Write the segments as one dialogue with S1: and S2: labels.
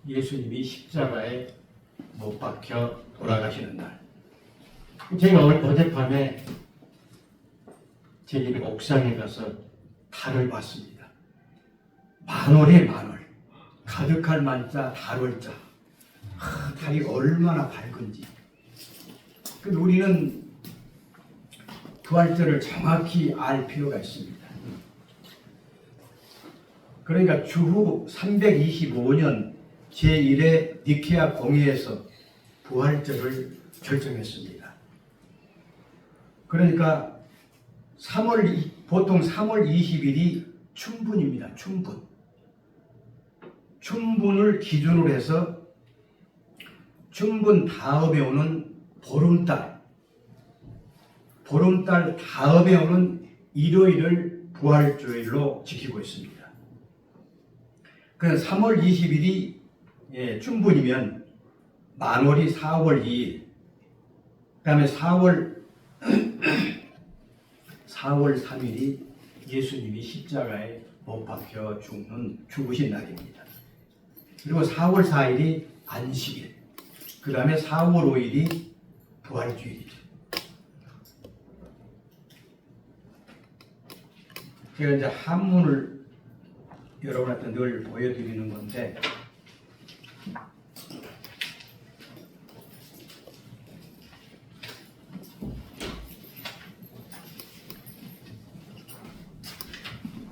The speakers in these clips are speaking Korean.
S1: 예수님이 십자가에 못 박혀 돌아가시는 날. 제가 어젯밤에 제 집 옥상에 가서 달을 봤습니다. 만월에 만월, 가득할 만자, 달월자. 달이 얼마나 밝은지. 우리는 부활절을 정확히 알 필요가 있습니다. 그러니까 주후 325년 제1회 니케아 공회에서 부활절을 결정했습니다. 그러니까 보통 3월 20일이 춘분입니다. 춘분. 춘분을 기준으로 해서 춘분 다음에 오는 보름달, 보름달 다음에 오는 일요일을 부활주일로 지키고 있습니다. 그래서 3월 20일이 춘분이면 만월이 4월 2일, 그 다음에 4월 3일이 예수님이 십자가에 못 박혀 죽으신 날입니다. 그리고 4월 4일이 안식일, 그 다음에 4월 5일이 부활주일이죠. 제가 이제 한문을 여러분한테 늘 보여드리는 건데,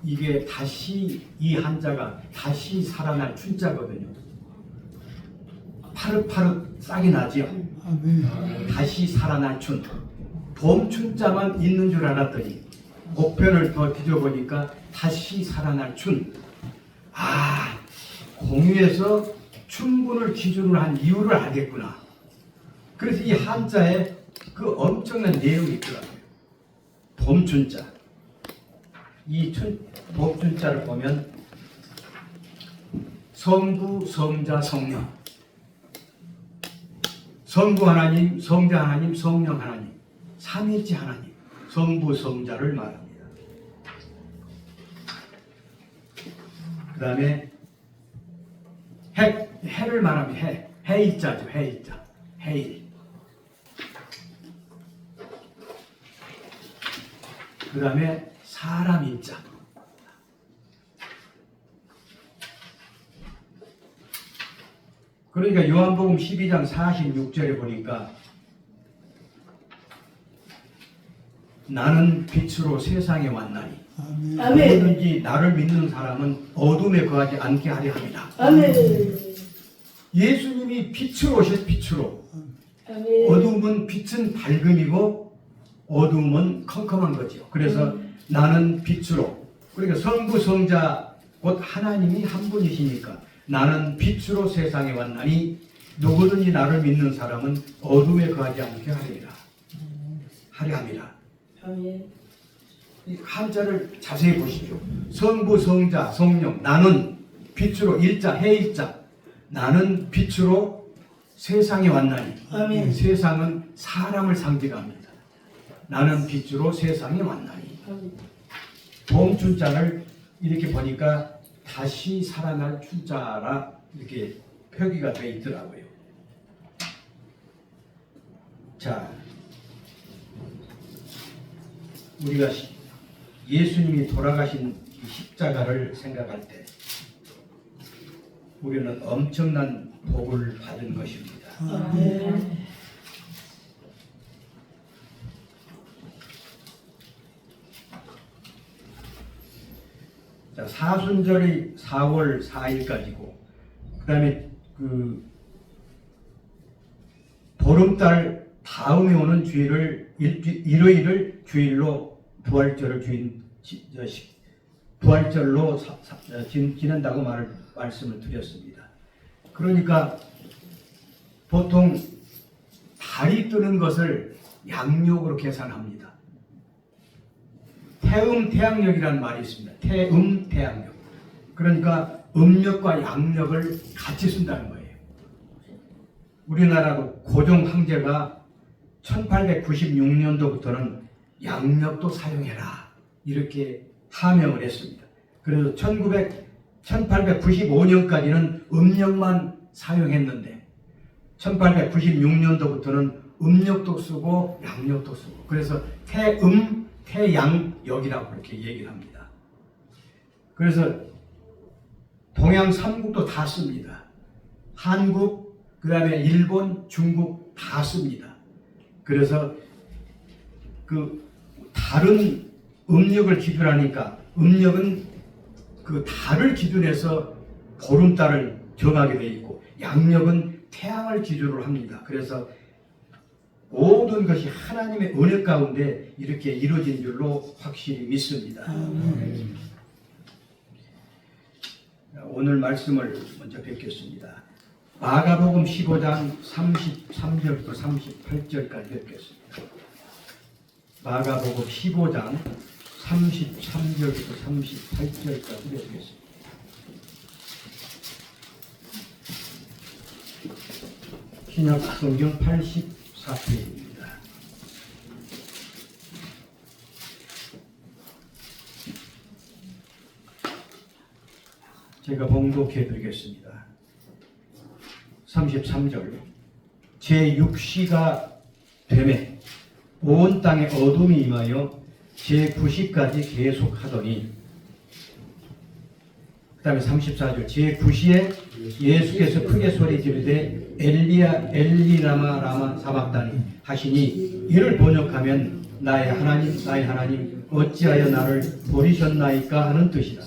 S1: 이게 다시, 이 한자가 다시 살아날 춘자거든요. 파릇파릇 싹이 나지요. 다시 살아날 춘. 봄 춘자만 있는 줄 알았더니 곡편을 더 뒤져보니까 다시 살아날 춘. 공유에서 춘분을 기준으로 한 이유를 알겠구나. 그래서 이 한자에 그 엄청난 내용이 있더라고요. 봄 춘자. 이 봄 춘자를 보면 성부, 성자, 성령. 성부 하나님, 성자 하나님, 성령 하나님. 삼위일체 하나님. 성부, 성자를 말합니다. 그 다음에 해를 말하면 해일자죠. 해일자. 해일. 그 다음에 사람일자. 그러니까 요한복음 12장 46절에 보니까 나는 빛으로 세상에 왔나니 누구든지 나를 믿는 사람은 어둠에 거하지 않게 하려 합니다.
S2: 아멘.
S1: 예수님이 빛으로 오셨 빛으로.
S2: 아멘.
S1: 어둠은 빛은 밝음이고 어둠은 컴컴한 거죠. 그래서 나는 빛으로. 그러니까 성부 성자 곧 하나님이 한 분이시니까 나는 빛으로 세상에 왔나니 누구든지 나를 믿는 사람은 어둠에 거하지 않게 하려 합니다.
S2: 아멘.
S1: 이 한자를 자세히 보십시오. 성부, 성자, 성령. 나는 빛으로 일자, 해일자. 나는 빛으로 세상에 왔나니.
S2: 아멘.
S1: 세상은 사람을 상징합니다. 나는 빛으로 세상에 왔나니.
S2: 아멘.
S1: 봄 춘자를 이렇게 보니까 다시 살아날 춘자라 이렇게 표기가 되어 있더라고요. 자, 우리가 예수님이 돌아가신 이 십자가를 생각할 때 우리는 엄청난 복을 받은 것입니다.
S2: 아멘.
S1: 자, 사순절이 4월 4일까지고 그 다음에 보름달 다음에 오는 주일을 일요일을 주일로 부활절을 부활절로 지낸다고 말씀을 드렸습니다. 그러니까 보통 달이 뜨는 것을 양력으로 계산합니다. 태음태양력이라는 말이 있습니다. 태음태양력. 그러니까 음력과 양력을 같이 쓴다는 거예요. 우리나라도 고종 황제가 1896년도부터는 양력도 사용해라 이렇게 하명을 했습니다. 그래서 1895년까지는 음력만 사용했는데 1896년도부터는 음력도 쓰고 양력도 쓰고 그래서 태음, 태양역이라고 그렇게 얘기를 합니다. 그래서 동양 3국도 다 씁니다. 한국, 그 다음에 일본, 중국 다 씁니다. 그래서 그 다른 음력을 기준하니까 음력은 그 달을 기준해서 보름달을 정하게 되어 있고 양력은 태양을 기준으로 합니다. 그래서 모든 것이 하나님의 은혜 가운데 이렇게 이루어진 줄로 확실히 믿습니다. 오늘 말씀을 먼저 뵙겠습니다. 마가복음 15장 33절부터 38절까지 뵙겠습니다. 마가복음 15장 33절부터 38절까지 뵙겠습니다. 신약 성경 84페이지입니다. 제가 봉독해 드리겠습니다. 33절 제6시가 되매 온 땅에 어둠이 임하여 제9시까지 계속하더니 그 다음에 34절 제9시에 예수께서 크게 소리 지르되 엘리야 엘리 라마 라마 사박다니 하시니 이를 번역하면 나의 하나님 어찌하여 나를 버리셨나이까 하는 뜻이다.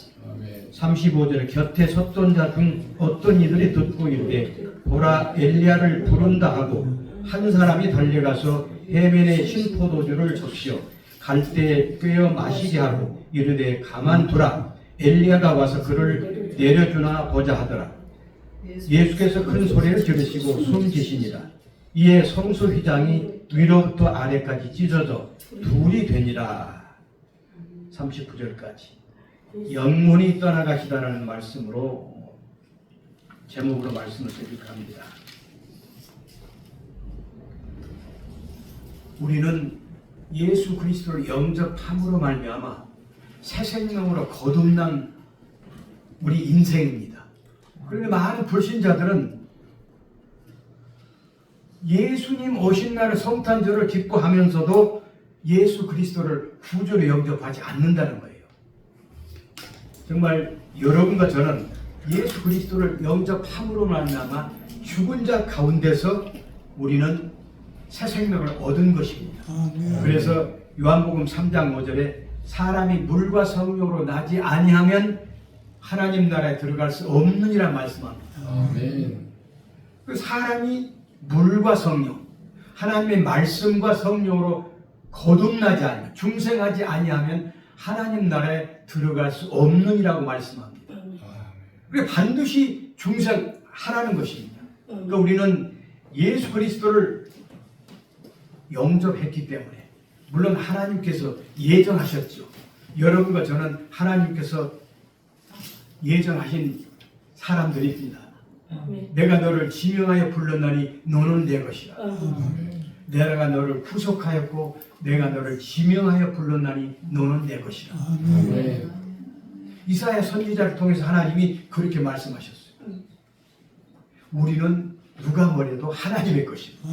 S1: 35절에 곁에 섰던 자 중 어떤 이들이 듣고 이르되 보라 엘리야를 부른다 하고 한 사람이 달려가서 해면에 신포도주를 적시어 갈대에 꿰어 마시게 하고 이르되 가만두라 엘리야가 와서 그를 내려주나 보자 하더라. 예수께서 큰 소리를 지르시고 숨지시니라. 이에 성소 휘장이 위로부터 아래까지 찢어져 둘이 되니라. 39절까지 영문이 떠나가시다라는 말씀으로 제목으로 말씀을 드리려 합니다. 우리는 예수 그리스도를 영접함으로 말미암아 새 생명으로 거듭난 우리 인생입니다. 그런데 많은 불신자들은 예수님 오신 날의 성탄절을 기뻐하면서도 예수 그리스도를 구주로 영접하지 않는다는 거예요. 정말 여러분과 저는 예수 그리스도를 영접함으로 말미암아 죽은 자 가운데서 우리는 새 생명을 얻은 것입니다. 그래서 요한복음 3장 5절에 사람이 물과 성령으로 나지 아니하면 하나님 나라에 들어갈 수 없느니라 말씀합니다. 그 사람이 물과 성령, 하나님의 말씀과 성령으로 거듭나지 아니하면, 중생하지 아니하면 하나님 나라에 들어갈 수 없느니라고 말씀합니다. 그게 반드시 중생하라는 것입니다. 그러니까 우리는 예수 그리스도를 영접했기 때문에 물론 하나님께서 예정하셨죠. 여러분과 저는 하나님께서 예정하신 사람들입니다. 내가 너를 지명하여 불렀나니 너는 내 것이라. 내가 너를 구속하였고 내가 너를 지명하여 불렀나니 너는 내 것이라. 이사야 선지자를 통해서 하나님이 그렇게 말씀하셨어요. 우리는 누가 뭐래도 하나님의 것입니다.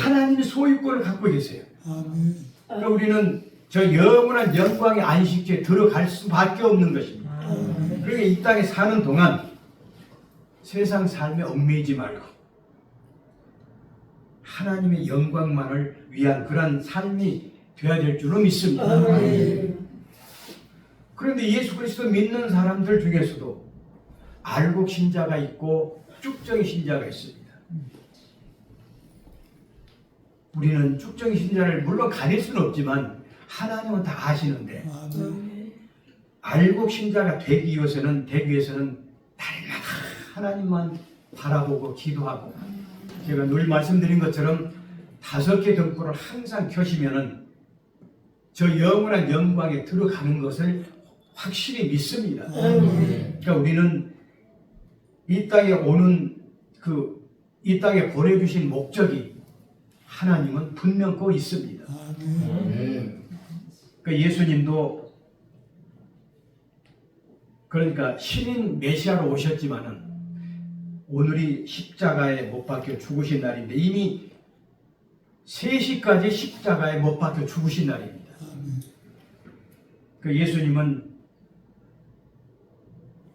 S1: 하나님이 소유권을 갖고 계세요. 그러니까 우리는 저 영원한 영광의 안식처에 들어갈 수밖에 없는 것입니다. 그러니까 이 땅에 사는 동안 세상 삶에 얽매이지 말고 하나님의 영광만을 위한 그런 삶이 되어야 될 줄로 믿습니다. 그런데 예수 그리스도 믿는 사람들 중에서도 알곡 신자가 있고 쭉정이 신자가 있습니다. 우리는 쭉정이 신자를 물론 가릴 수는 없지만 하나님은 다 아시는데 알곡 신자가 되기 위해서는 날마다 하나님만 바라보고 기도하고 제가 늘 말씀드린 것처럼 5개 등불을 항상 켜시면은 저 영원한 영광에 들어가는 것을 확실히 믿습니다. 그러니까 우리는 이 땅에 오는 이 땅에 보내주신 목적이 하나님은 분명코 있습니다. 그러니까 예수님도 그러니까 신인 메시아로 오셨지만은 오늘이 십자가에 못 박혀 죽으신 날인데 이미 3시까지 십자가에 못 박혀 죽으신 날입니다. 그 예수님은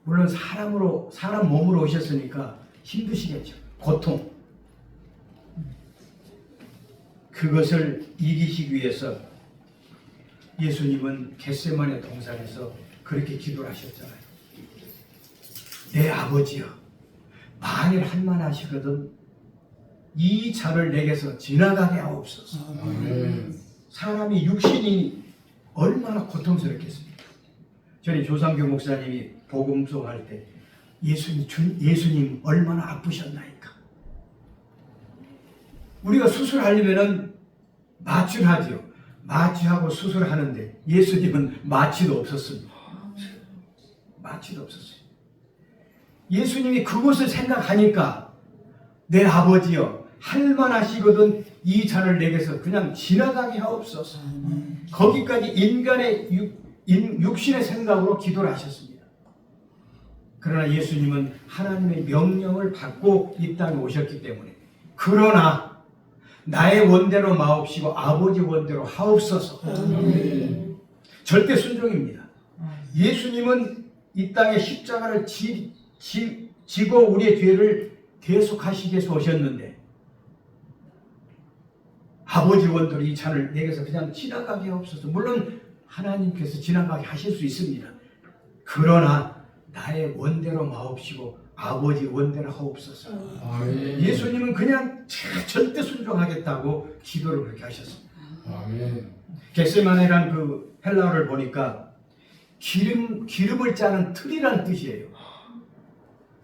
S1: 물론 사람 몸으로 오셨으니까 힘드시겠죠. 고통. 그것을 이기시기 위해서 예수님은 겟세마네 동산에서 그렇게 기도를 하셨잖아요. 내 아버지여, 만일 할만하시거든 이 잔을 내게서 지나가게 하옵소서. 사람이 육신이 얼마나 고통스럽겠습니까? 저희 조상교 목사님이 복음송할 때 예수님 얼마나 아프셨나이까. 우리가 수술하려면은 마취하지요. 마취하고 수술하는데 예수님은 마취도 없었습니다. 마취도 없었어요. 예수님이 그것을 생각하니까 내 아버지여 할만하시거든 이 잔을 내게서 그냥 지나가게 하옵소서. 거기까지 인간의 육신의 생각으로 기도를 하셨습니다. 그러나 예수님은 하나님의 명령을 받고 이 땅에 오셨기 때문에 그러나 나의 원대로 마옵시고 아버지 원대로 하옵소서. 절대 순종입니다. 예수님은 이 땅에 십자가를 지고 우리의 죄를 대속하시기 위해서 오셨는데 아버지 원대로 이 잔을 내게서 그냥 지나가게 하옵소서. 물론 하나님께서 지나가게 하실 수 있습니다. 그러나 나의 원대로 마옵시고 아버지 원대로 하옵소서.
S3: 아멘.
S1: 예수님은 그냥 절대 순종하겠다고 기도를 그렇게 하셨습니다.
S3: 아멘.
S1: 겟세마네라는 그 헬라어를 보니까 기름을 짜는 틀이라는 뜻이에요.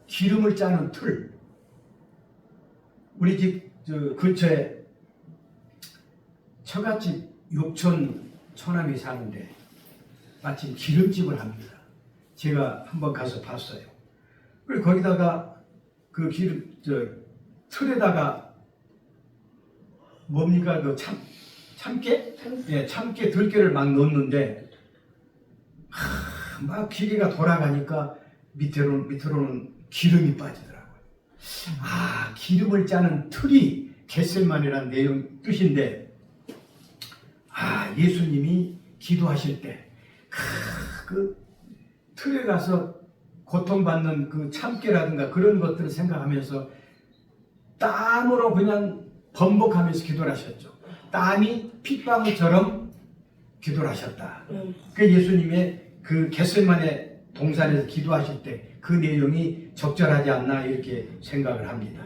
S1: 기름을 짜는 틀. 우리 집 근처에 처갓집 육촌 처남이 사는데 마침 기름집을 합니다. 제가 한번 가서 봤어요. 그리고 거기다가 그 틀에다가 뭡니까 그 참깨? 예, 참깨 들깨를 막 넣는데 막 기계가 돌아가니까 밑으로는 기름이 빠지더라고요. 아, 기름을 짜는 틀이 겟세마네라는 내용 뜻인데 예수님이 기도하실 때 그 틀에 가서 고통받는 그 참깨라든가 그런 것들을 생각하면서 땀으로 그냥 번복하면서 기도를 하셨죠. 땀이 핏방울처럼 기도를 하셨다. 그 예수님의 그 겟세마네 동산에서 기도하실 때 그 내용이 적절하지 않나 이렇게 생각을 합니다.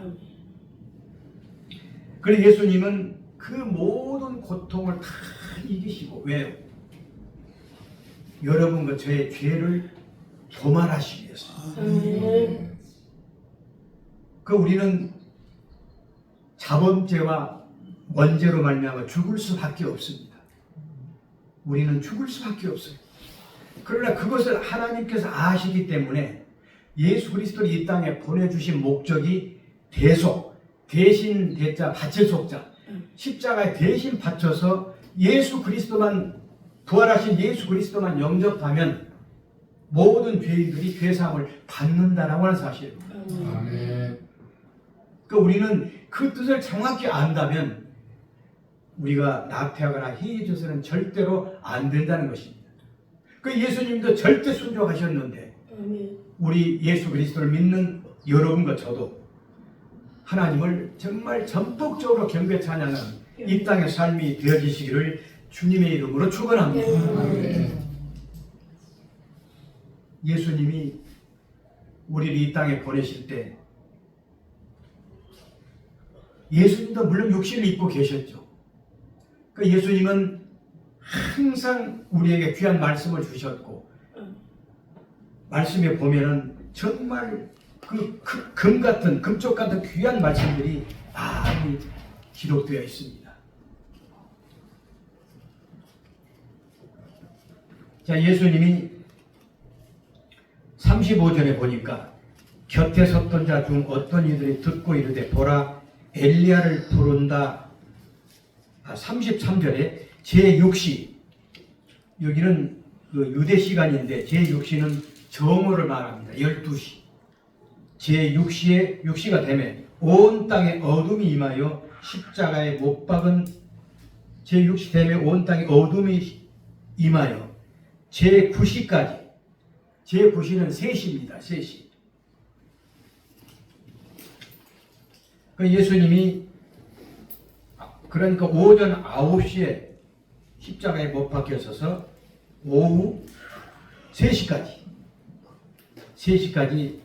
S1: 그리고 예수님은 그 모든 고통을 다 이기시고 왜요? 여러분과 저의 죄를 도말하시기 위해서. 그 우리는 자범죄와 원죄로 말미암아 죽을 수밖에 없습니다. 우리는 죽을 수밖에 없어요. 그러나 그것을 하나님께서 아시기 때문에 예수 그리스도를 이 땅에 보내주신 목적이 대신 대자 바칠 속자 십자가에 대신 바쳐서 예수 그리스도만 부활하신 예수 그리스도만 영접하면 모든 죄인들이 죄사함을 받는다라고 하는 사실입니다.
S3: 아멘.
S1: 그러니까 우리는 그 뜻을 정확히 안다면 우리가 나태하거나 해해져서는 절대로 안 된다는 것입니다. 그 예수님도 절대 순종하셨는데 우리 예수 그리스도를 믿는 여러분과 저도 하나님을 정말 전폭적으로 경배 찬양하는 이 땅의 삶이 되어지시기를 주님의 이름으로 축원합니다.
S3: 아멘.
S1: 예수님이 우리를 이 땅에 보내실 때 예수님도 물론 육신을 입고 계셨죠. 그 예수님은 항상 우리에게 귀한 말씀을 주셨고 말씀에 보면은 정말 그 금쪽 같은 귀한 말씀들이 많이 기록되어 있습니다. 자, 예수님이 35절에 보니까 곁에 섰던 자 중 어떤 이들이 듣고 이르되 보라 엘리야를 부른다. 33절에 제6시 여기는 그 유대 시간인데 제6시는 정오를 말합니다. 12시. 제6시가 되매 온 땅에 어둠이 임하여 십자가에 못 박은 제6시 되매 온 땅에 어둠이 임하여 제9시까지 제9시는 3시입니다. 3시. 그 예수님이 그러니까 오전 9시에 십자가에 못 박혀서서 오후 3시까지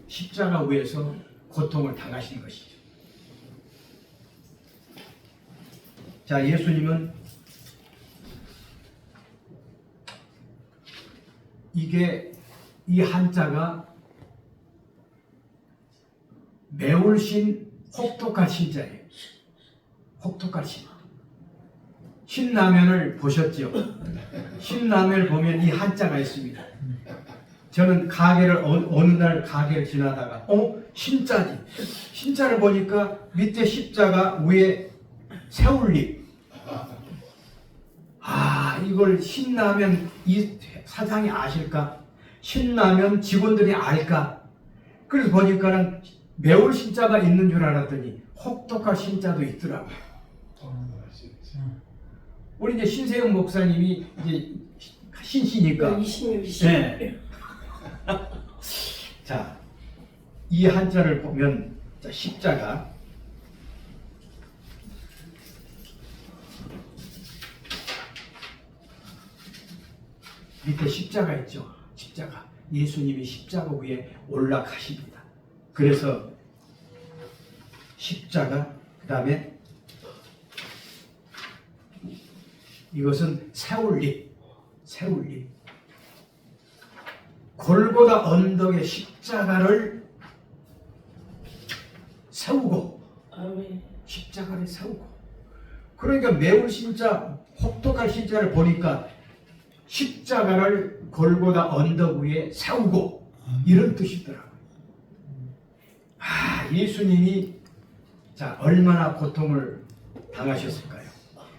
S1: 십자가 위에서 고통을 당하신 것이죠. 자, 예수님은 이 한자가 매울신 혹독한 신자예요. 혹독한 신. 신라면을 보셨죠? 신라면을 보면 이 한자가 있습니다. 저는 어느 날 가게를 지나다가 신자지. 신자를 보니까 밑에 십자가 위에 새울잎. 이걸 신라면 이 사장이 아실까? 신라면 직원들이 알까? 그래서 보니까는 매울 신자가 있는 줄 알았더니 혹독한 신자도 있더라고요. 우리 이제 신세영 목사님이 이제 신시니까.
S2: 26시.
S1: 네. 자, 이 한자를 보면 자, 십자가 밑에 십자가 있죠. 십자가. 예수님이 십자가 위에 올라가십니다. 그래서 십자가 그 다음에 이것은 새울잎. 골고다 언덕에 십자가를 세우고
S2: 아멘.
S1: 십자가를 세우고 그러니까 매울 신자 혹독한 신자를 보니까 십자가를 골고다 언덕 위에 세우고 이런 뜻이더라고요. 예수님이 자 얼마나 고통을 당하셨을까요?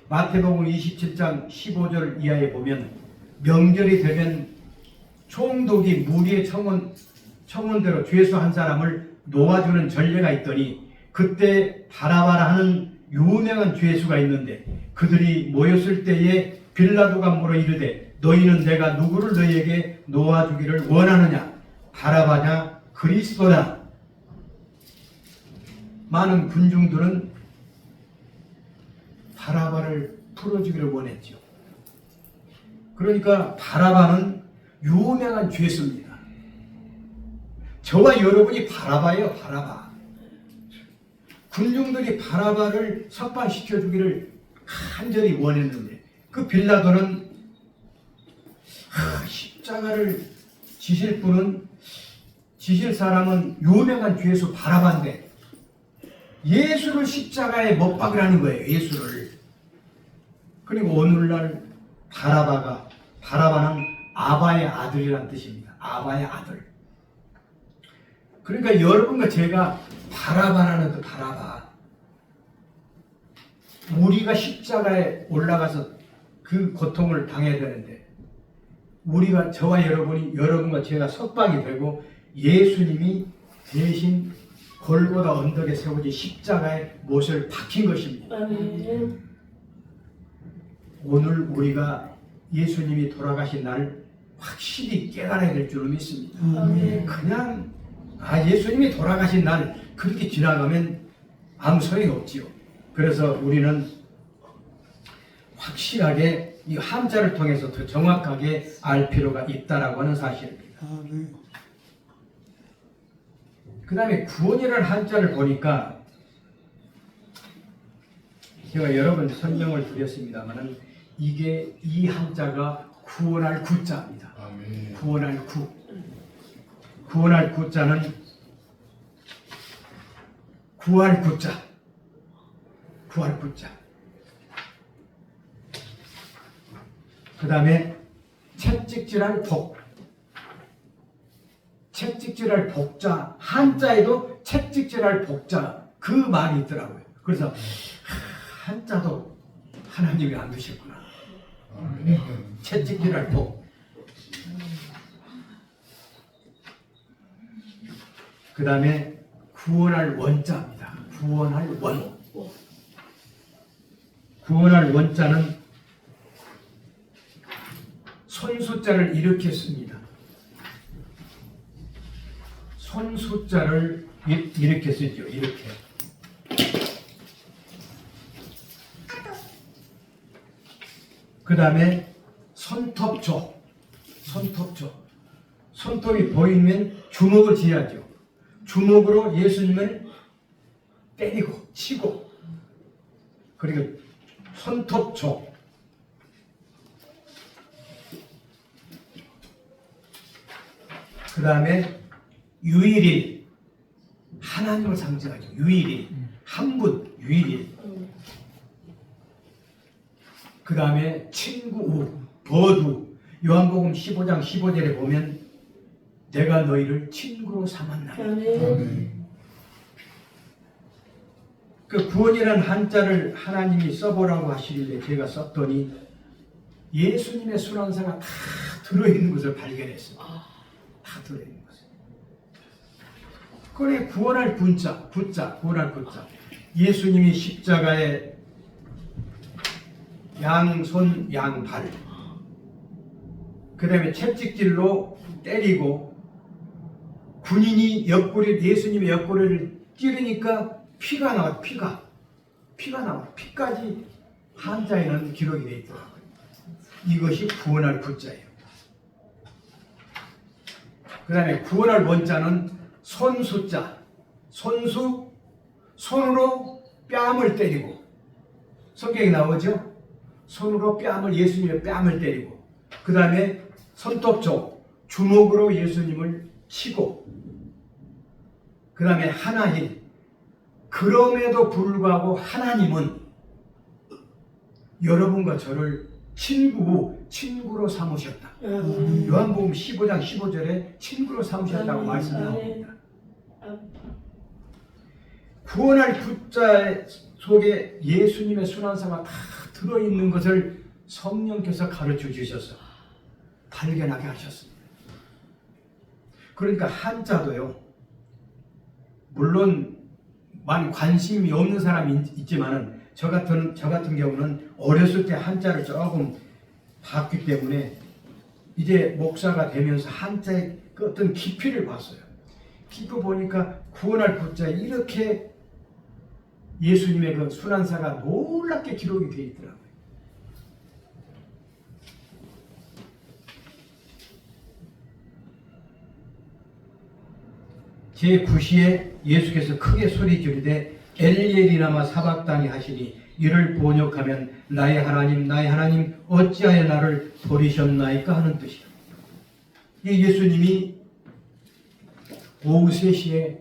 S1: 마태복음 27장 15절 이하에 보면 명절이 되면 총독이 무리의 청원대로 죄수 한 사람을 놓아주는 전례가 있더니 그때 바라바라 하는 유명한 죄수가 있는데 그들이 모였을 때에 빌라도가 물어 이르되 너희는 내가 누구를 너희에게 놓아주기를 원하느냐? 바라바냐? 그리스도냐? 많은 군중들은 바라바를 풀어주기를 원했죠. 그러니까 바라바는 유명한 죄수입니다. 저와 여러분이 바라바예요. 바라바. 군중들이 바라바를 석방시켜주기를 간절히 원했는데 그 빌라도는 십자가를 지실 사람은 유명한 죄수 바라바인데 예수를 십자가에 못 박으라는 거예요. 예수를. 그리고 오늘날 바라바는 아바의 아들이란 뜻입니다. 아바의 아들. 그러니까 여러분과 제가 바라바라는 그 바라바. 우리가 십자가에 올라가서 그 고통을 당해야 되는데 우리가 저와 여러분과 제가 석방이 되고 예수님이 대신 골고다 언덕에 세워진 십자가에 못을 박힌 것입니다.
S2: 아멘.
S1: 오늘 우리가 예수님이 돌아가신 날을 확실히 깨달아야 될 줄로 믿습니다.
S2: 아멘.
S1: 그냥 예수님이 돌아가신 날 그렇게 지나가면 아무 소용이 없지요. 그래서 우리는 확실하게 이 한자를 통해서 더 정확하게 알 필요가 있다라고 하는 사실입니다. 그 다음에 구원이라는 한자를 보니까 제가 여러 번 설명을 드렸습니다만 이게 이 한자가 구원할 구자입니다.
S3: 아멘.
S1: 구원할 구. 구원할 구자는 구할 구자. 구할 구자. 그 다음에 채찍질할 복. 채찍질할 복자. 한자에도 채찍질할 복자. 그 말이 있더라고요. 그래서 한자도 하나님이 안 두셨구나.
S3: 아멘.
S1: 채찍질할 복. 그 다음에 구원할 원자입니다. 구원할 원. 구원할 원자는 손수자를 이렇게 씁니다. 손수자를 이렇게 쓰죠. 이렇게. 그 다음에 손톱조. 손톱이 보이면 주먹을 쥐야죠. 주먹으로 예수님을 때리고 치고, 그리고 손톱조. 그 다음에 유일일, 하나님을 상징하죠. 유일일, 한 분, 유일일. 그 다음에 친구, 버두. 요한복음 15장 15절에 보면 내가 너희를 친구로 삼았나니.
S2: 아멘.
S1: 그 구원이라는 한자를 하나님이 써보라고 하시길래 제가 썼더니 예수님의 순환사가 다 들어있는 것을 발견했어요. 다 들어있는 것을. 그래, 구원할 군자, 구원할 군자. 예수님이 십자가에 양손 양발, 그 다음에 채찍질로 때리고 군인이 예수님의 옆구리를 찌르니까 피가 나와. 피가 나와. 피까지 한자에는 기록이 되어 있더라고요. 이것이 구원할 구자예요. 그 다음에 구원할 원자는 손수자. 손으로 뺨을 때리고, 성경에 나오죠? 손으로 예수님의 뺨을 때리고, 그 다음에 손톱조, 주먹으로 예수님을 치고, 그 다음에 하나님. 그럼에도 불구하고 하나님은 여러분과 저를 친구로 삼으셨다. 요한복음 15장 15절에 친구로 삼으셨다고 말씀합니다. 구원할 구자 속에 예수님의 순환사가 다 들어있는 것을 성령께서 가르쳐 주셔서 발견하게 하셨습니다. 그러니까 한자도요, 물론 많이 관심이 없는 사람이 있지만은 저 같은 경우는 어렸을 때 한자를 조금 봤기 때문에 이제 목사가 되면서 한자의 그 어떤 깊이를 봤어요. 깊이 보니까 구원할 구자에 이렇게 예수님의 그 순환사가 놀랍게 기록이 되어 있더라고요. 제9시에 예수께서 크게 소리 지르되 엘리엘이나마 사박다니 하시니 이를 번역하면 나의 하나님 어찌하여 나를 버리셨나이까 하는 뜻이에요. 이 예수님이 오후 3시에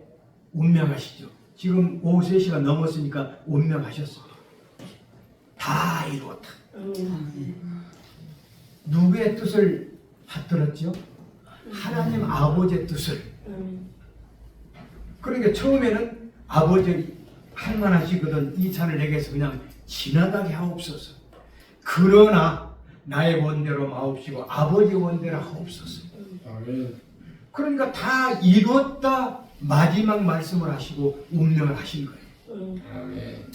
S1: 운명하시죠. 지금 오후 3시가 넘었으니까 운명하셨습니다. 다 이루었다. 누구의 뜻을 받들었죠? 하나님 아버지의 뜻을. 그러니까 처음에는 아버지 할만하시거든 이 잔을 내게서 그냥 지나가게 하옵소서. 그러나 나의 원대로 마옵시고 아버지 원대로 하옵소서.
S3: 아멘.
S1: 그러니까 다 이뤘다 마지막 말씀을 하시고 운명을 하신 거예요.
S3: 아멘.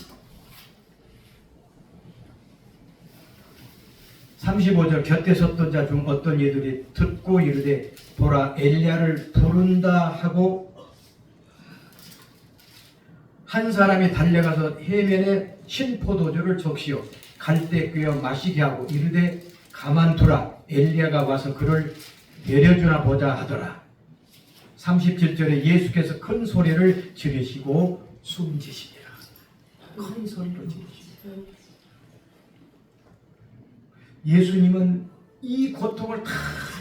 S1: 35절 곁에 섰던 자 중 어떤 이들이 듣고 이르되 보라 엘리야를 부른다 하고 한 사람이 달려가서 해면에 신포도주를 적시어 갈대 꿰어 마시게 하고 이르되 가만두라 엘리야가 와서 그를 내려주나 보자 하더라. 37절에 예수께서 큰 소리를 지르시고 숨지시니라. 큰 소리로 지르시고. 예수님은 이 고통을 다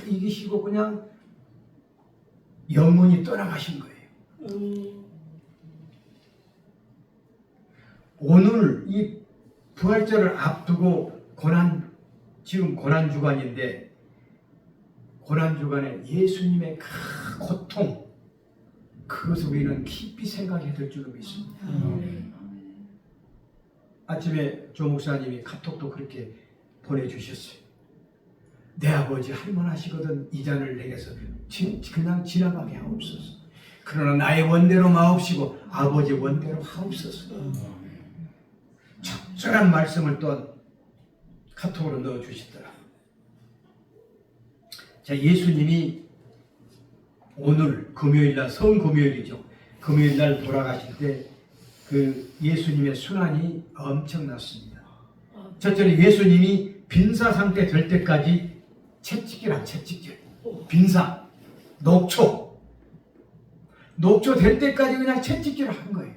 S1: 이기시고 그냥 영원히 떠나가신 거예요. 오늘 이 부활절을 앞두고 지금 고난주간인데 고난주간에 예수님의 그 고통 그것을 우리는 깊이 생각해야 될 줄로 믿습니다. 아침에 조 목사님이 카톡도 그렇게 보내주셨어요. 내 아버지 할만하시거든 이 잔을 내게서 그냥 지나가게 하옵소서. 그러나 나의 원대로 마옵시고 아버지 원대로 하옵소서. 적절한 말씀을 또 카톡으로 넣어주시더라. 자, 예수님이 오늘 금요일날 성금요일이죠. 금요일날 돌아가실 때 그 예수님의 순환이 엄청났습니다. 첫째로 예수님이 빈사 상태 될 때까지 채찍질한 채찍질, 빈사, 녹초 될 때까지 그냥 채찍질을 한 거예요.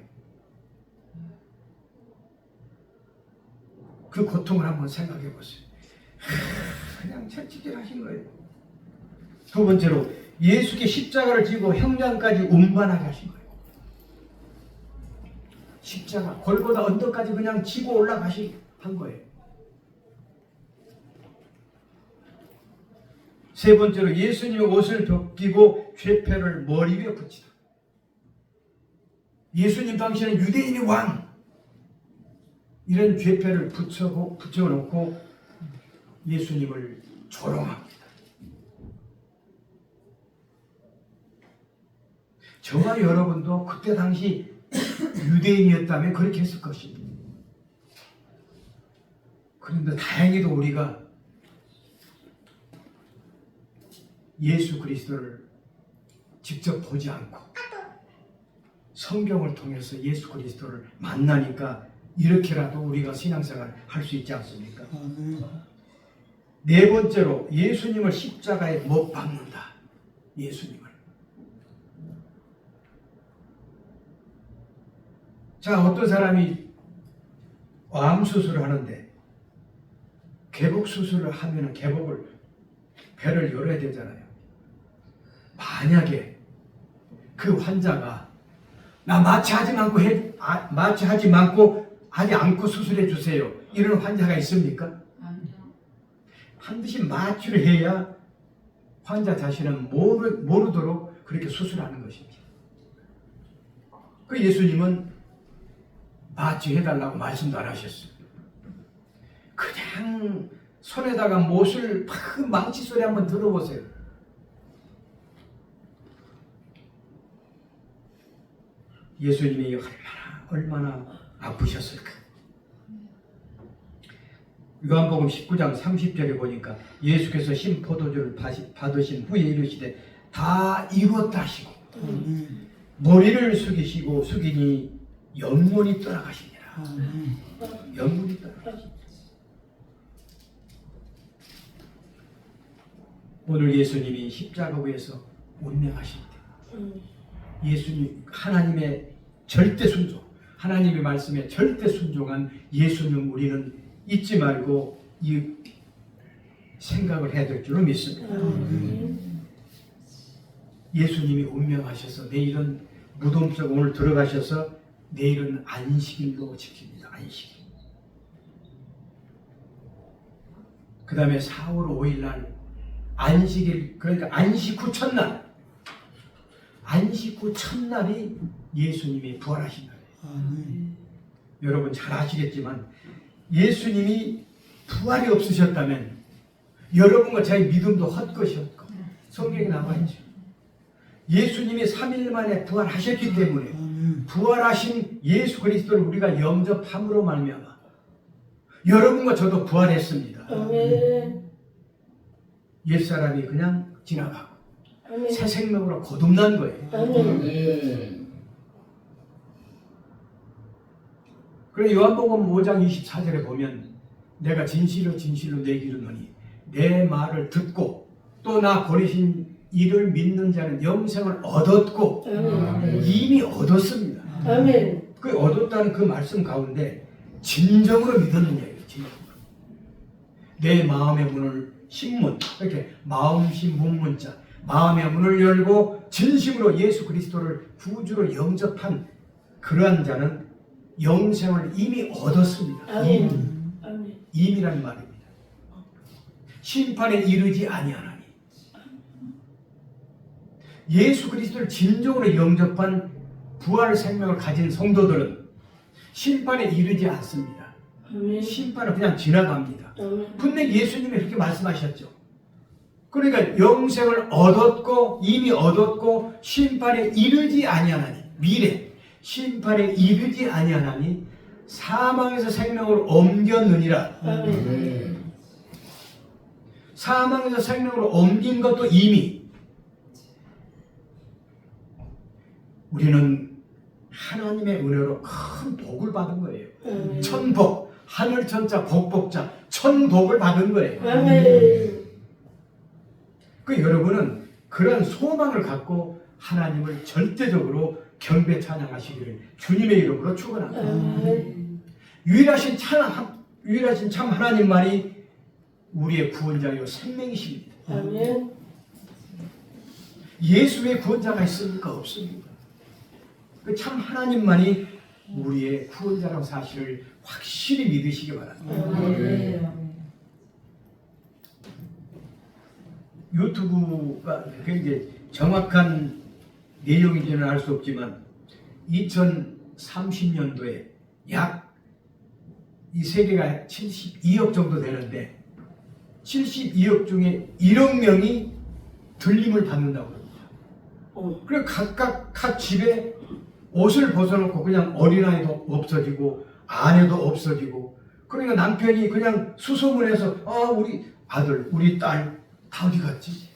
S1: 그 고통을 한번 생각해 보세요. 그냥 채찍질 하신 거예요. 두 번째로 예수께 십자가를 지고 형장까지 운반하게 하신 거예요. 십자가 골고다 언덕까지 그냥 지고 올라가시 한 거예요. 세 번째로 예수님의 옷을 벗기고 죄패를 머리 위에 붙이다. 예수님 당시에는 유대인의 왕 이런 죄패를 붙여놓고 예수님을 조롱합니다. 저와 여러분도 그때 당시 유대인이었다면 그렇게 했을 것입니다. 그런데 다행히도 우리가 예수 그리스도를 직접 보지 않고 성경을 통해서 예수 그리스도를 만나니까 이렇게라도 우리가 신앙생활을 할 수 있지 않습니까? 네 번째로 예수님을 십자가에 못 박는다. 예수님을. 자, 어떤 사람이 암 수술을 하는데 개복 수술을 하면 배를 열어야 되잖아요. 만약에 그 환자가 나 마취하지 않고 수술해 주세요. 이런 환자가 있습니까? 반드시 마취를 해야 환자 자신은 모르도록 그렇게 수술하는 것입니다. 그 예수님은 마취해달라고 말씀도 안 하셨어요. 그냥 손에다가 못을 팍 망치 소리 한번 들어보세요. 예수님이 얼마나 아프셨을까. 요한복음 19장 30절에 보니까 예수께서 신 포도주를 받으신 후에 이르시되 다 이뤘다 하시고 머리를 숙이니 영혼이 떠나가시니라. 영혼이 떠나가시니라. 오늘 예수님이 십자가 위에서 운명하실 때 예수님 하나님의 절대 순종, 하나님의 말씀에 절대 순종한 예수님 우리는 잊지 말고 이 생각을 해야 될 줄로 믿습니다. 예수님이 운명하셔서 내일은 무덤 속 오늘 들어가셔서 내일은 안식일로 지킵니다. 안식일. 그 다음에 4월 5일 날 안식일, 그러니까 안식 후 첫날, 안식 후 첫날이 예수님이 부활하신 날이에요. 여러분 잘 아시겠지만 예수님이 부활이 없으셨다면 여러분과 저의 믿음도 헛것이었고 성경에 나와있죠. 예수님이 3일 만에 부활하셨기 때문에 부활하신 예수 그리스도를 우리가 영접함으로 말미암아 여러분과 저도 부활했습니다. 옛사람이 그냥 지나가고 새 생명으로 거듭난 거예요. 그래서 요한복음 5장 24절에 보면 내가 진실로 내게 이르노니 내 말을 듣고 또 나 보내신 이를 믿는 자는 영생을 얻었고 이미 얻었습니다. 그 얻었다는 그 말씀 가운데 진정으로 믿었느냐예요. 진정으로. 내 마음의 문을 신문, 이렇게 마음신 문문자, 마음의 문을 열고 진심으로 예수 그리스도를 구주로 영접한 그러한 자는 영생을 이미 얻었습니다. 이미란 말입니다. 심판에 이르지 아니하나니 예수 그리스도를 진정으로 영접한 부활 생명을 가진 성도들은 심판에 이르지 않습니다. 심판은 그냥 지나갑니다. 분명히 예수님이 그렇게 말씀하셨죠. 그러니까 영생을 얻었고 이미 얻었고 심판에 이르지 아니하나니 미래 심판에 이르지 아니하나니 사망에서 생명으로 옮겼느니라.
S3: 아멘.
S1: 사망에서 생명으로 옮긴 것도 이미 우리는 하나님의 은혜로 큰 복을 받은 거예요. 천복, 하늘 천자, 복복자, 천복을 받은 거예요.
S2: 아멘.
S1: 그 여러분은 그런 소망을 갖고 하나님을 절대적으로 경배 찬양하시기를 주님의 이름으로 축원합니다.
S2: 아멘.
S1: 유일하신 참 하나님만이 우리의 구원자요 생명이십니다.
S2: 아멘.
S1: 예수 외에 구원자가 있습니까? 없습니다. 그 참 하나님만이 우리의 구원자라는 사실을 확실히 믿으시기 바랍니다.
S2: 아멘.
S1: 유튜브가 굉장히 정확한 내용인지는 알 수 없지만 2030년도에 약 이 세계가 72억 정도 되는데 72억 중에 1억 명이 들림을 받는다고 합니다. 그리고 각각 각 집에 옷을 벗어놓고 그냥 어린아이도 없어지고 아내도 없어지고 그러니까 남편이 그냥 수소문해서 우리 아들 우리 딸 다 어디 갔지?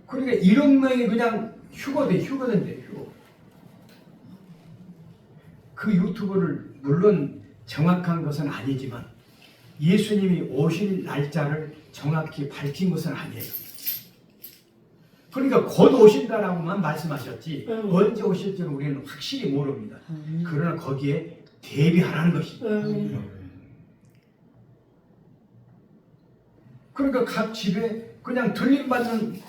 S1: 그러니까 1억 명이 그냥 휴거된대 휴거. 그 유튜브를 물론 정확한 것은 아니지만 예수님이 오실 날짜를 정확히 밝힌 것은 아니에요. 그러니까 곧 오신다라고만 말씀하셨지 언제 오실지는 우리는 확실히 모릅니다. 그러나 거기에 대비하라는 것입니다. 그러니까 각 집에 그냥 들림받는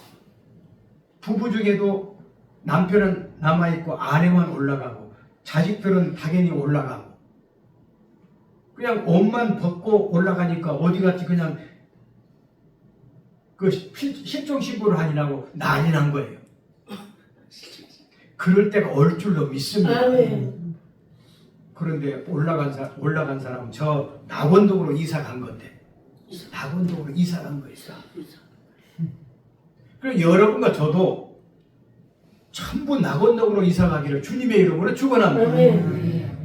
S1: 부부 중에도 남편은 남아있고 아내만 올라가고 자식들은 당연히 올라가고 그냥 옷만 벗고 올라가니까 어디 갔지 그냥 그 실종 신고를 하니라고 난리 난 거예요. 그럴 때가 올 줄로 믿습니다.
S2: 아멘.
S1: 그런데 올라간 사람은 저 낙원동으로 이사 간 건데 낙원동으로 이사 간 거예요. 그래서 여러분과 저도 전부 낙원동으로 이사 가기를 주님의 이름으로 축원합니다.
S2: 아멘.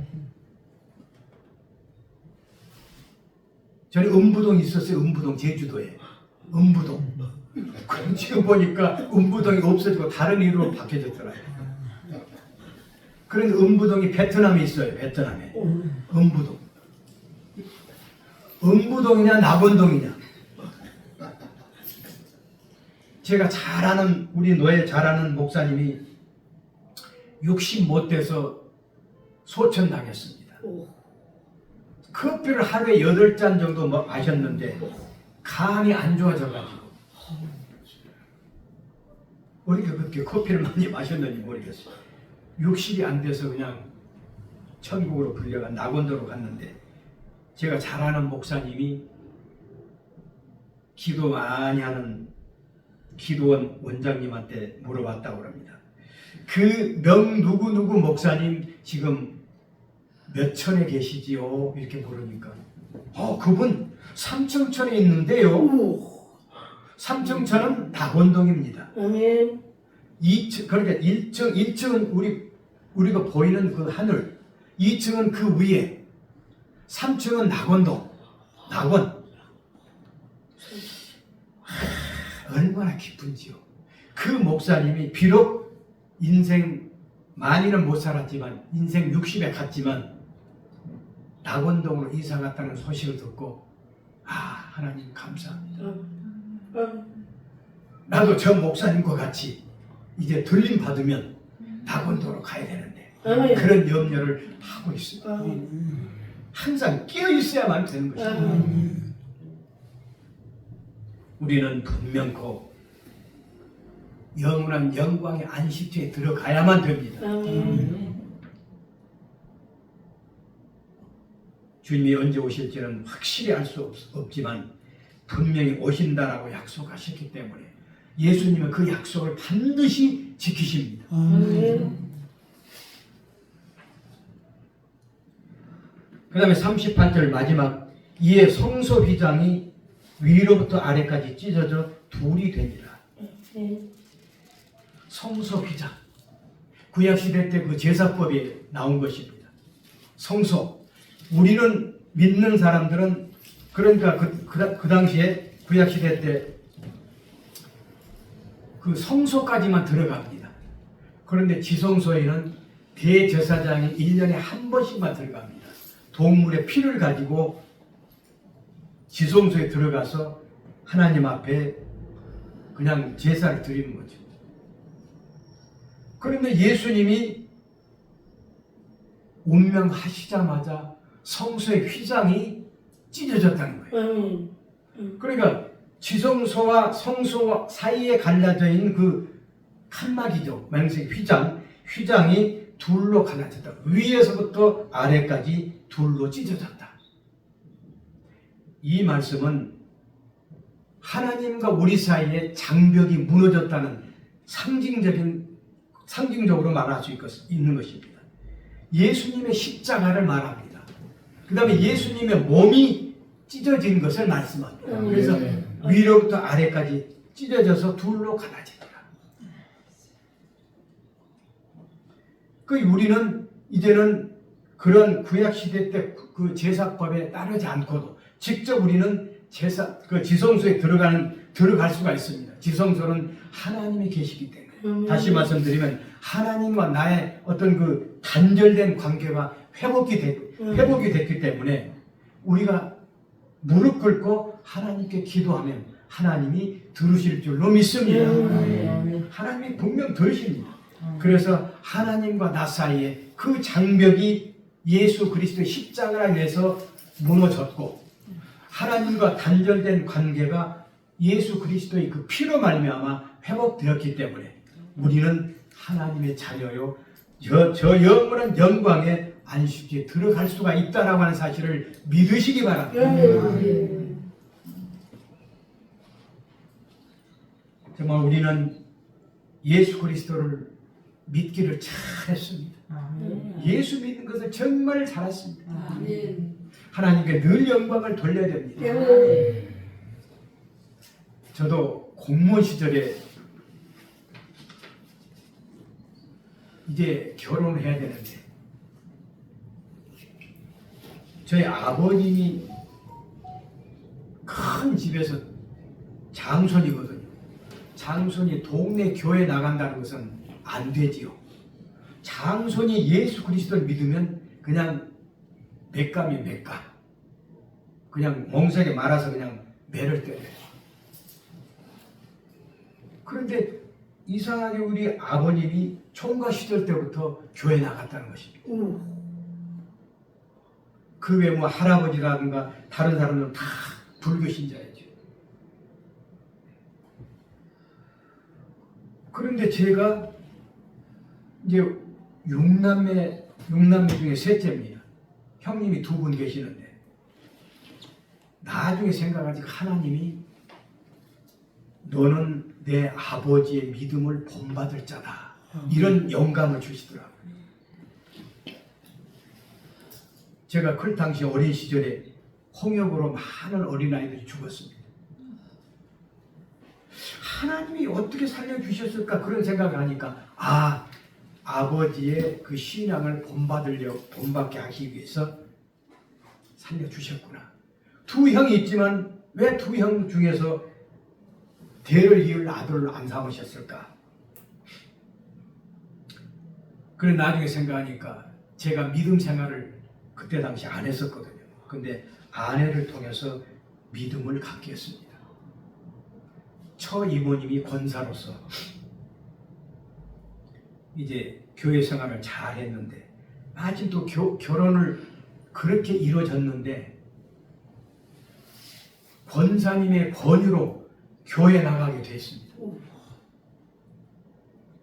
S1: 저는 음부동이 있었어요. 음부동 제주도에 음부동. 그럼 지금 보니까 음부동이 없어지고 다른 이름으로 바뀌어졌더라고요. 그런데 음부동이 베트남에 있어요. 베트남에 음부동. 음부동이냐 낙원동이냐. 제가 잘 아는 우리 노예 잘 아는 목사님이 60 못 돼서 소천 당했습니다. 커피를 하루에 8잔 정도 마셨는데 간이 안 좋아져가지고 우리가 그렇게 커피를 많이 마셨는지 모르겠어요. 60이 안 돼서 그냥 천국으로 불려간 낙원도로 갔는데 제가 잘 아는 목사님이 기도 많이 하는 기도원 원장님한테 물어봤다고 합니다. 그 명 누구누구 목사님 지금 몇 천에 계시지요? 이렇게 물으니까 그분 삼청천에 있는데요. 삼청천은 낙원동입니다.
S2: 아멘.
S1: 2층, 그러니까 1층은 우리가 보이는 그 하늘, 2층은 그 위에, 3층은 낙원동, 낙원. 얼마나 기쁜지요. 그 목사님이 비록 인생 많이는 못 살았지만 인생 60에 갔지만 낙원동으로 이사 갔다는 소식을 듣고 하나님 감사합니다. 나도 저 목사님과 같이 이제 들림 받으면 낙원도로 가야 되는데
S2: 아멘.
S1: 그런 염려를 하고 있습니다.
S2: 아멘.
S1: 항상 깨어 있어야만 되는 것입니다.
S2: 아멘.
S1: 우리는 분명코 영원한 영광의 안식처에 들어가야만 됩니다.
S2: 아멘.
S1: 주님이 언제 오실지는 확실히 알 수 없지만 분명히 오신다라고 약속하셨기 때문에 예수님은 그 약속을 반드시 지키십니다.
S2: 아멘.
S1: 그 다음에 38절 마지막 이에 성소휘장이 위로부터 아래까지 찢어져 둘이 되니라.
S2: 네.
S1: 성소 휘장. 구약시대 때 그 제사법에 나온 것입니다. 성소. 우리는 믿는 사람들은 그러니까 그 당시에 구약시대 때 그 성소까지만 들어갑니다. 그런데 지성소에는 대제사장이 1년에 한 번씩만 들어갑니다. 동물의 피를 가지고 지성소에 들어가서 하나님 앞에 그냥 제사를 드리는 거죠. 그런데 예수님이 운명하시자마자 성소의 휘장이 찢어졌다는 거예요. 그러니까 지성소와 성소 사이에 갈라져 있는 그 칸막이죠. 맹세 휘장이 둘로 갈라졌다. 위에서부터 아래까지 둘로 찢어졌다. 이 말씀은 하나님과 우리 사이에 장벽이 무너졌다는 상징적으로 말할 수 있는 것입니다. 예수님의 십자가를 말합니다. 그 다음에 예수님의 몸이 찢어진 것을 말씀합니다. 그래서 위로부터 아래까지 찢어져서 둘로 갈라집니다. 우리는 이제는 그런 구약시대 때 그 제사법에 따르지 않고도 직접 우리는 지성소에 들어갈 수가 있습니다. 지성소는 하나님이 계시기 때문에. 다시 말씀드리면 하나님과 나의 어떤 그 단절된 관계가 회복이 됐기 때문에 우리가 무릎 꿇고 하나님께 기도하면 하나님이 들으실 줄로 믿습니다. 하나님이 분명 들으십니다. 그래서 하나님과 나 사이에 그 장벽이 예수 그리스도의 십자가로 인해서 무너졌고 하나님과 단절된 관계가 예수 그리스도의 그 피로 말미암아 회복되었기 때문에 우리는 하나님의 자녀요 저 영원한 영광의 안식지에 들어갈 수가 있다라고 하는 사실을 믿으시기 바랍니다. 정말 우리는 예수 그리스도를 믿기를 잘했습니다. 예수 믿는 것을 정말 잘했습니다. 하나님께 늘 영광을 돌려야 됩니다. 저도 공무원 시절에 이제 결혼을 해야 되는데 저희 아버님이 큰 집에서 장손이거든요. 장손이 동네 교회 나간다는 것은 안 되지요. 장손이 예수 그리스도를 믿으면 그냥 맥감이 맥감. 그냥 멍석에 말아서 그냥 매를 때려요. 그런데 이상하게 우리 아버님이 총각 시절 때부터 교회 나갔다는 것입니다. 그 외에 뭐 할아버지라든가 다른 사람들은 다 불교 신자였죠. 그런데 제가 이제 6남매 중에 셋째입니다. 형님이 2분 계시는데 나중에 생각하니까 하나님이 너는 내 아버지의 믿음을 본받을 자다. 이런 영감을 주시더라고요. 제가 그 당시 어린 시절에 홍역으로 많은 어린아이들이 죽었습니다. 하나님이 어떻게 살려주셨을까 그런 생각을 하니까 아버지의 그 신앙을 본받게 하기 위해서 살려주셨구나. 2형이 있지만 왜 2형 중에서 대를 이을 아들을 안 삼으셨을까? 그래 나중에 생각하니까 제가 믿음 생활을 그때 당시 안 했었거든요. 근데 아내를 통해서 믿음을 갖게 했습니다. 처 이모님이 권사로서 이제 교회 생활을 잘 했는데 마침 또 결혼을 그렇게 이루어졌는데 권사님의 권유로 교회 나가게 됐습니다.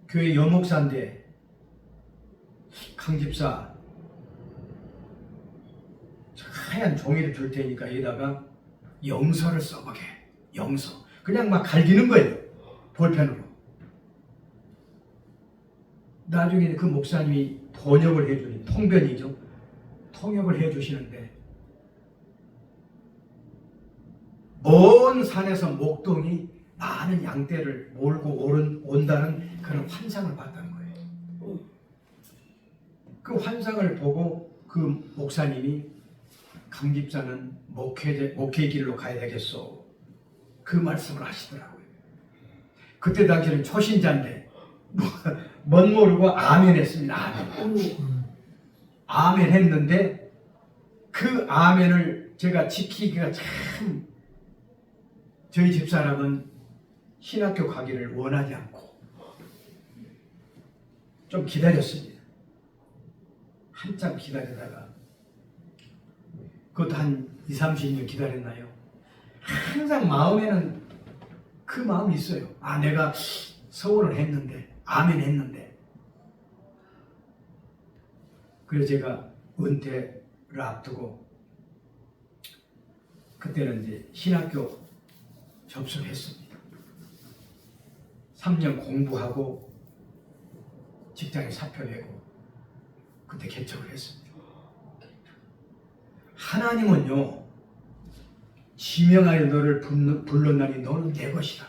S1: 교회 여목사인데 강집사 하얀 종이를 줄 테니까 여기다가 영서를 써보게. 영서. 그냥 막 갈기는 거예요. 볼펜으로. 나중에 그 목사님이 번역을 해주는 통변이죠. 통역을 해주시는데 먼 산에서 목동이 많은 양떼를 몰고 온다는 그런 환상을 봤다는 거예요. 그 환상을 보고 그 목사님이 강집사는 목회 길로 가야 되겠소. 그 말씀을 하시더라고요. 그때 당시에는 초신자인데 멋 모르고 아멘 했습니다. 아멘. 아멘 했는데 그 아멘을 제가 지키기가 참 저희 집사람은 신학교 가기를 원하지 않고 좀 기다렸습니다. 한참 기다리다가 그것도 한 20-30년 기다렸나요? 항상 마음에는 그 마음이 있어요. 아, 내가 서원을 했는데 아멘 했는데 그래서 제가 은퇴를 앞두고 그때는 이제 신학교 접수했습니다. 3년 공부하고 직장에 사표 내고 그때 개척을 했습니다. 하나님은요, 지명하여 너를 불렀나니 너는 내 것이다.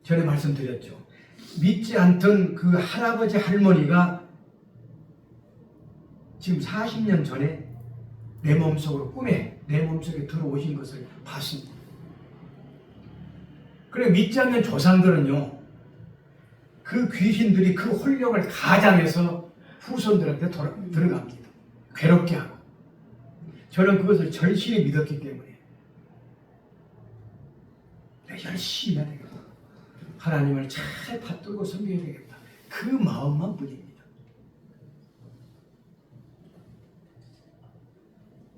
S1: 전에 말씀드렸죠. 믿지 않던 그 할아버지 할머니가 지금 40년 전에 내 몸속으로 내 몸속에 들어오신 것을 봤습니다. 그래 믿지 않는 조상들은요, 그 귀신들이 그 혼력을 가장해서 후손들한테 들어갑니다. 괴롭게 하고. 저는 그것을 절실히 믿었기 때문에 내가 열심히 해야 되겠다. 하나님을 잘 받들고 섬겨야 되겠다. 그 마음만 뿐입니다.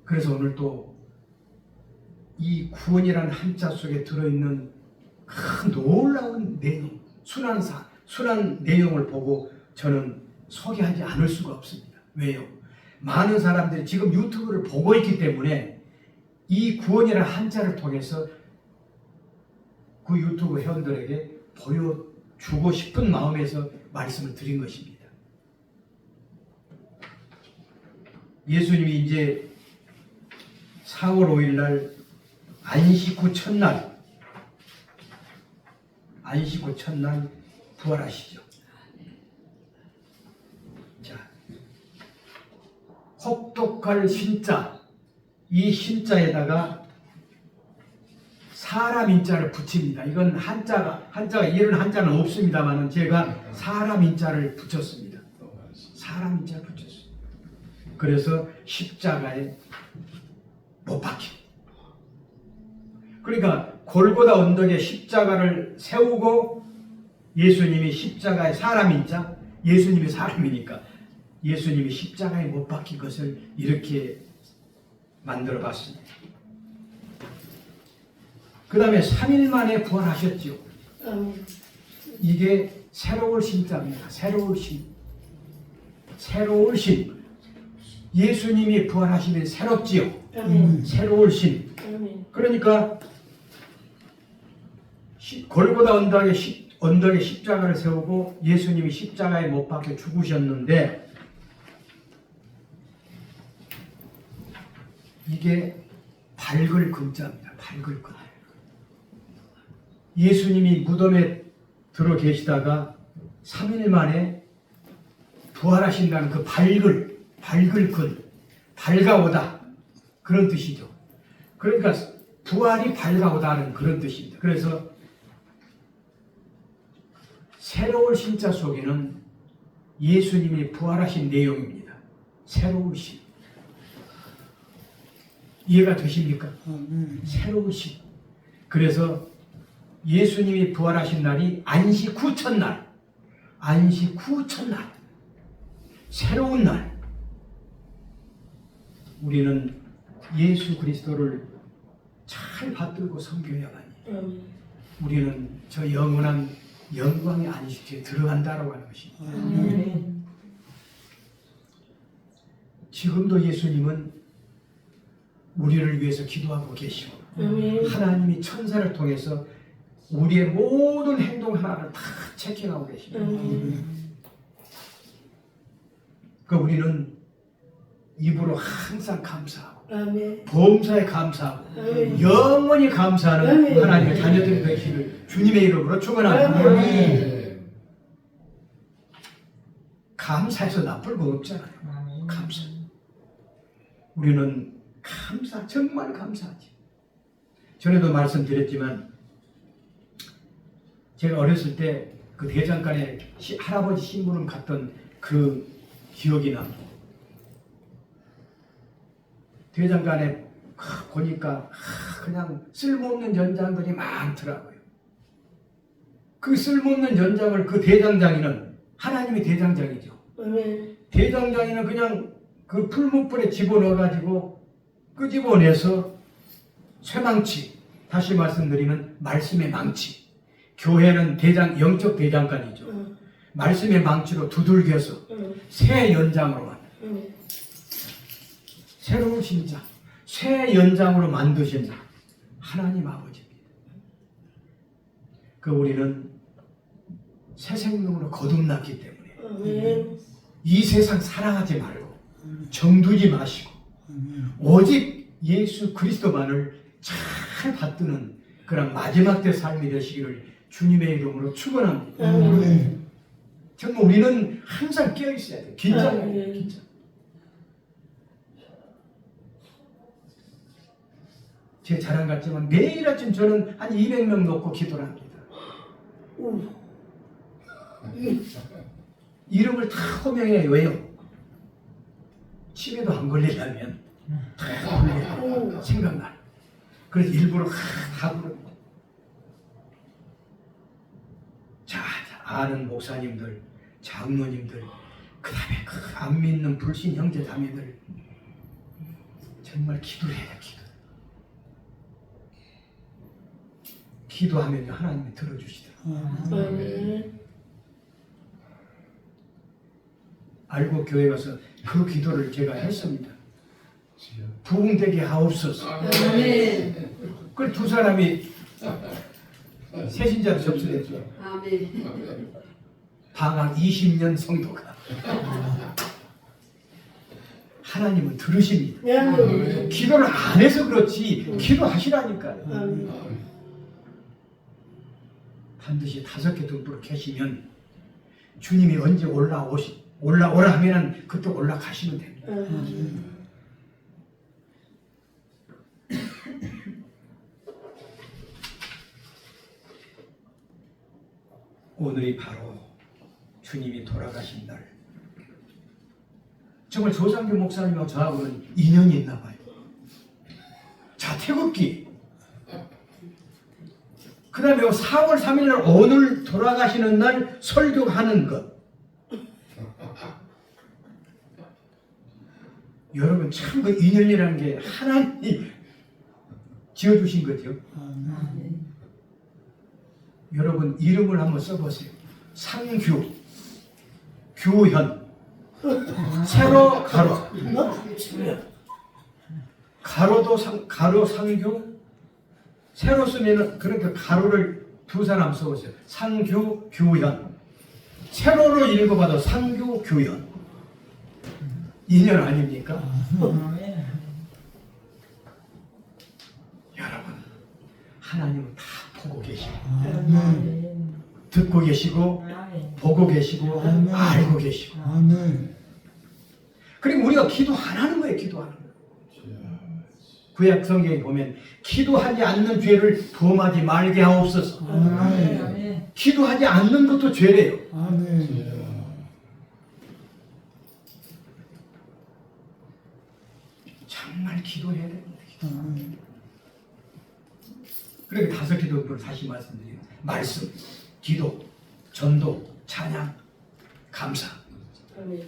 S1: 그래서 오늘 또 이 구원이라는 한자 속에 들어있는 큰 놀라운 내용, 순한 내용을 보고 저는 소개하지 않을 수가 없습니다. 왜요? 많은 사람들이 지금 유튜브를 보고 있기 때문에 이 구원이라는 한자를 통해서 그 유튜브 회원들에게 보여주고 싶은 마음에서 말씀을 드린 것입니다. 예수님이 이제 4월 5일 날 안식 후 첫날 부활하시죠. 자, 혹독할 신자, 이 신자에다가 사람 인자를 붙입니다. 이건 한자가 이런 한자는 없습니다만 제가 사람 인자를 붙였습니다. 사람 인자를 붙였어요. 그래서 십자가에 못 박혀. 그러니까 골고다 언덕에 십자가를 세우고 예수님이 십자가에 사람인자, 예수님이 사람이니까 예수님이 십자가에 못 박힌 것을 이렇게 만들어 봤습니다. 그 다음에 3일 만에 부활하셨죠. 이게 새로울 신자입니다. 새로울 신. 예수님이 부활하시면 새롭지요. 새로울 신. 그러니까 골고다 언덕에 십자가를 세우고 예수님이 십자가에 못 박혀 죽으셨는데 이게 밝을 금자입니다. 밝을 금. 예수님이 무덤에 들어 계시다가 3일 만에 부활하신다는 그 밝을 근, 밝아오다 그런 뜻이죠. 그러니까 부활이 밝아오다는 그런 뜻입니다. 그래서 새로운 신자 속에는 예수님이 부활하신 내용입니다. 새로운 신. 이해가 되십니까? 새로운 신. 그래서 예수님이 부활하신 날이 안식 후 첫날. 새로운 날. 우리는 예수 그리스도를 잘 받들고 섬겨야만이 우리는 저 영원한 영광의 안식처에 들어간다라고 하는 것입니다. 지금도 예수님은 우리를 위해서 기도하고 계시고 하나님이 천사를 통해서 우리의 모든 행동 하나를 다 체킹하고 계십니다. 그러니까 우리는 입으로 항상 감사하고
S2: 아멘.
S1: 범사에 감사하고
S2: 아멘.
S1: 영원히 감사하는
S2: 아멘.
S1: 하나님의 자녀들이 되시기를 주님의 이름으로 축원합니다.
S3: 아멘.
S1: 감사해서 나쁠 거 없잖아요. 감사. 우리는 감사, 정말 감사하지. 전에도 말씀드렸지만 제가 어렸을 때 그 대장간에 할아버지 심부름 갔던 그 기억이 납니다. 대장간에 보니까 그냥 쓸모없는 연장들이 많더라고요. 그 쓸모없는 연장을 그 대장장이는 하나님이 대장장이죠.
S2: 아멘.
S1: 대장장이는 그냥 그 풀무불에 집어넣어가지고 끄집어내서 쇠망치, 다시 말씀드리면 말씀의 망치. 교회는 영적 대장간이죠. 말씀의 망치로 두들겨서 새 연장으로 만들어요. 새로운 신장, 새 연장으로 만드신다. 하나님 아버지입니다. 그 우리는 새 생명으로 거듭났기 때문에
S2: 아멘.
S1: 이 세상 사랑하지 말고 정두지 마시고 오직 예수 그리스도만을 잘 받드는 그런 마지막 때 삶이 되시기를 주님의 이름으로 축원합니다.
S2: 아멘.
S1: 정말 우리는 항상 깨어 있어야 돼요. 긴장해야 돼요. 긴장. 제 자랑 같지만 매일 아침 저는 한 200명 놓고 기도를 합니다. 이름을 다 호명해요. 왜요? 치매도 안 걸리려면 다 걸려요. 생각나. 그래서 일부러 다 부릅니다. 자, 아는 목사님들, 장로님들, 그 다음에 그 안 믿는 불신 형제 자매들 정말 기도를 해야 돼요. 기도하면 하나님이 들어주시더라고요.
S2: 아멘.
S1: 알고 교회 가서 그 기도를 제가 했습니다. 부흥되게 하옵소서.
S2: 아멘.
S1: 그 두 사람이 새신자로 접수됐죠.
S4: 아멘.
S1: 방학 20년 성도가. 하나님은 들으십니다.
S2: 아멘.
S1: 기도를 안 해서 그렇지 기도하시라니까요.
S2: 아멘.
S1: 반드시 5개 등불을 켜시면 주님이 언제 올라오라 하면은 그때 올라가시면 됩니다.
S2: 아멘.
S1: 오늘이 바로 주님이 돌아가신 날. 정말 조상규 목사님하고 저하고는 인연이 있나 봐요. 자, 태극기. 그 다음에 4월 3일 날 오늘 돌아가시는 날 설교하는 것. 여러분 참 그 인연이라는 게 하나님이 지어주신 거죠. 여러분 이름을 한번 써보세요. 상규, 규현, 세로 가로. 가로 상규, 세로 쓰면은 그러니까 가로를 두 사람 써보세요. 상규, 규현. 세로로 읽어봐도 상규, 규현. 인연 아닙니까? 여러분 하나님은 다 보고 계시고 듣고 계시고 보고 계시고 알고 계시고 그리고 우리가 기도 안 하는 거예요. 기도하는 거예요. 구약 성경에 보면 기도하지 않는 죄를 범하지 말게 하옵소서. 기도하지 않는 것도 죄래요. 정말 기도해야 됩니다. 그러니까 5개 등불을 다시 말씀드려요. 말씀, 기도, 전도, 찬양, 감사.
S2: 아멘.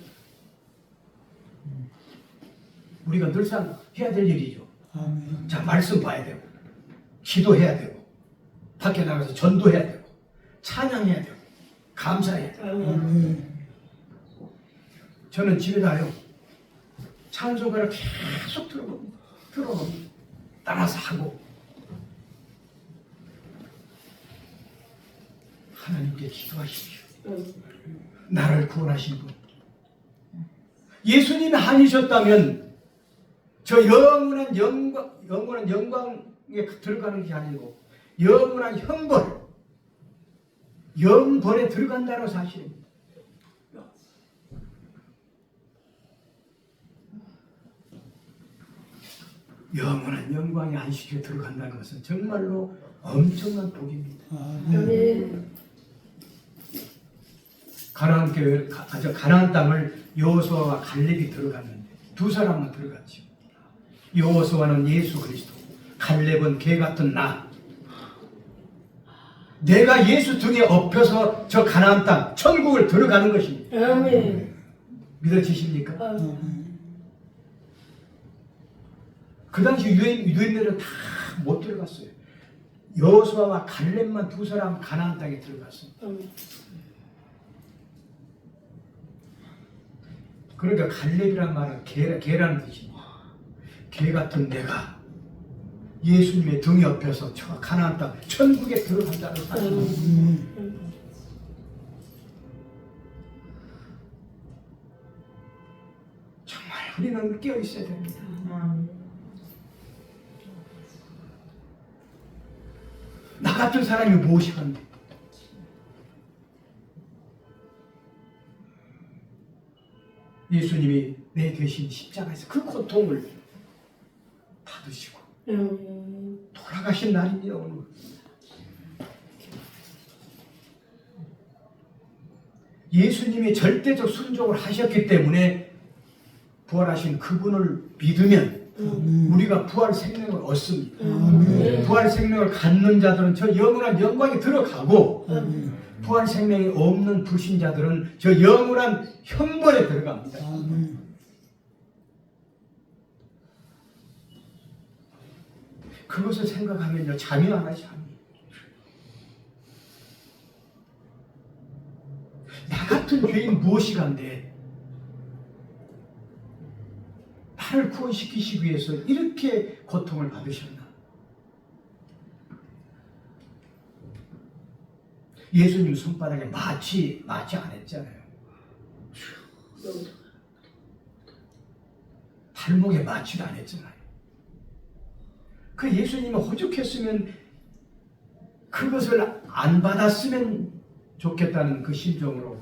S1: 우리가 늘상 해야 될 일이죠. 자, 말씀 봐야 되고, 기도해야 되고, 밖에 나가서 전도해야 되고, 찬양해야 되고, 감사해야 되고.
S2: 아멘.
S1: 저는 집에다요 찬송가를 계속 들어봅니다. 따라서 하고 하나님께 기도하십시오. 나를 구원하신 분. 예수님이 아니셨다면 저 영원한 영광에 들어가는 게 아니고 영원한 영벌에 들어간다는 사실입니다. 영원한 영광의 안식에 들어간다는 것은 정말로 엄청난 복입니다.
S2: 아멘.
S1: 가나안 땅을 여호수아와 갈렙이 들어갔는데 두 사람만 들어갔죠. 여호수아는 예수 그리스도, 갈렙은 개 같은 나. 내가 예수 등에 업혀서 저 가나안 땅 천국을 들어가는 것입니다.
S2: 아멘.
S1: 믿어지십니까?
S2: 아멘.
S1: 그 당시 유대인들은 다 못 들어갔어요. 여호수아와 갈렙만 두 사람 가나안 땅에 들어갔어요.
S2: 아멘.
S1: 그러니까 갈렙이란 말은 개라는 뜻입니다. 개 같은 내가 예수님의 등에 업혀서 저 가나안 땅 천국에 들어간다는 사실입니다. 정말 우리는 깨어 있어야 됩니다. 나 같은 사람이 무엇이건데? 예수님이 내 대신 십자가에서 그 고통을 받으시고 돌아가신 날입니다. 오늘. 예수님이 절대적 순종을 하셨기 때문에 부활하신 그분을 믿으면 우리가 부활 생명을 얻습니다. 부활 생명을 갖는 자들은 저 영원한 영광에 들어가고 부활 생명이 없는 불신자들은 저 영원한 형벌에 들어갑니다. 그것을 생각하면요 잠이 안 와요. 잠이. 나 같은 죄인 무엇이간데 나를 구원시키시기 위해서 이렇게 고통을 받으셨나? 예수님 손바닥에 마취 안 했잖아요. 발목에 마취도 안 했잖아요. 그 예수님이 오죽했으면 그것을 안 받았으면 좋겠다는 그 심정으로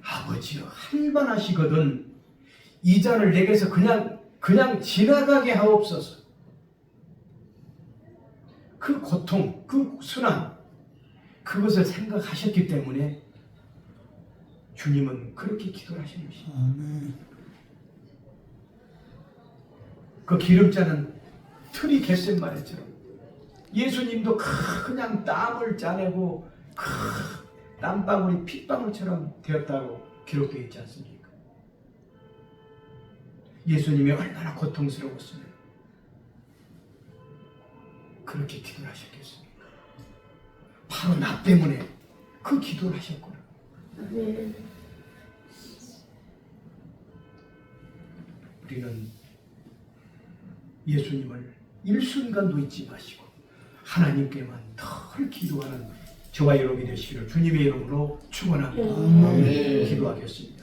S1: 아버지여 할만하시거든 이 잔을 내게서 그냥 지나가게 하옵소서. 그 고통, 그 순환 그것을 생각하셨기 때문에 주님은 그렇게 기도를 하시는 것입니다. 그 기름자는 틀이 겟셋마네처럼 예수님도 그냥 땀을 짜내고 땀방울이 핏방울처럼 되었다고 기록되어 있지 않습니까? 예수님이 얼마나 고통스러웠으면 그렇게 기도를 하셨겠습니까? 바로 나 때문에 그 기도를 하셨구나. 우리는 예수님을 일순간도 잊지 마시고 하나님께만 늘 기도하는 저와 여러분이 되시기를 주님의 이름으로 축원합니다.
S3: 아멘.
S1: 기도하겠습니다.